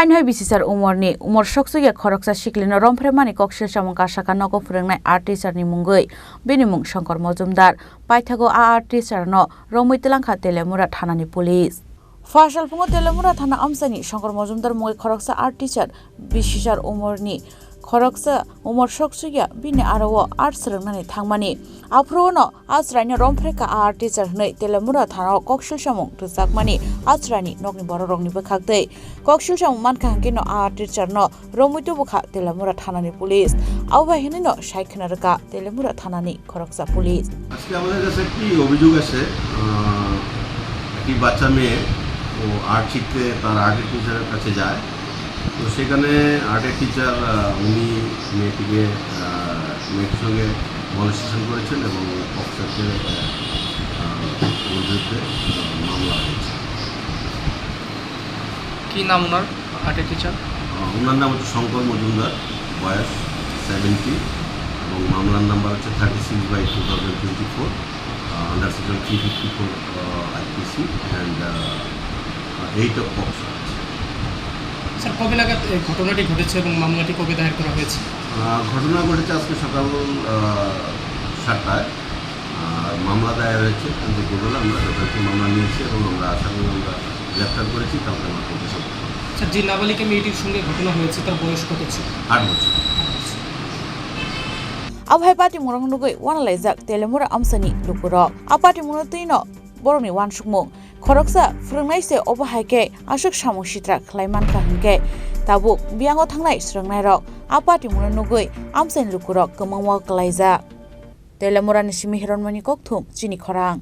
Hainhai Bisichar Umar ni Umar Suksukya khorksa siklino Romphermani koksilsamung kasakha nogo phwrwngnai art teacher ni mungoi bini mung Shankar Mojumdar paithago art teacher no Romui Telangkha Telemura thanani police Fashal pungo Telemura thana amsani Shankar Mojumdar mungoi khorksa art teacher Bisichar Umar ni khorksa Umar Suksukya bini arawo art srwngnani thangmani afrono asrani Rompherka art teacher hnai Telemura thana koksilsamung rwjakmani asrani nokni bororokni bwkhaktei koksilsamung manka hangkeno art teacher no Romuitu bukha Telemura thanani police awba hinino saikhna raka Telemura thanani khorksa police আজকে আমাদের কাছে একটি অভিযোগ আছে একটি বাচ্চা মেয়ে ও art শিখতে তার আর্টের টিচারের কাছে যায় তো সেখানে আর্টের টিচার উনি মেয়েটির সঙ্গে মলেস্টেশন করেছেন এবং অফিসারকে বিরুদ্ধে মামলা হয়েছে। কি নাম ওনার আর্টের টিচার? ওনার নাম হচ্ছে শঙ্কর মজুমদার, বয়স 70 এবং মামলার নাম্বার হচ্ছে 36/2024 under section 354 IPC and 8 of koksa। Sir কবে নাগাদ ঘটনাটি ঘটেছে এবং মামলাটি কবে দায়ের করা হয়েছে? ঘটনা ঘটেছে আজকে সকাল 7টায় আর মামলা দায়ের হয়েছে দুপুরবেলা আমরা যথাযথ মামলা নিয়েছি এবং আমরা আসামি আমরা গ্রেপ্তার করেছি তারপরে আমরা প্রতিশোধ। স্যার যে নাবালিকা মেয়েটির সঙ্গে ঘটনা হয়েছে তার বয়স কত ছিল? 8 বছর। Abhai pati murang nugoi wanalaijak Telemura amsani lukuro apati munotino boroni wansukmung khorksa phwrwngnai se obahaike ashok samung sitra khlaiman ka hingke tabuk biango thangnai srwngnai rok apati murang nugoi amsani lukuro kwmangma klaijak Telemura ni simi Romphermani kokthum Chini Khorang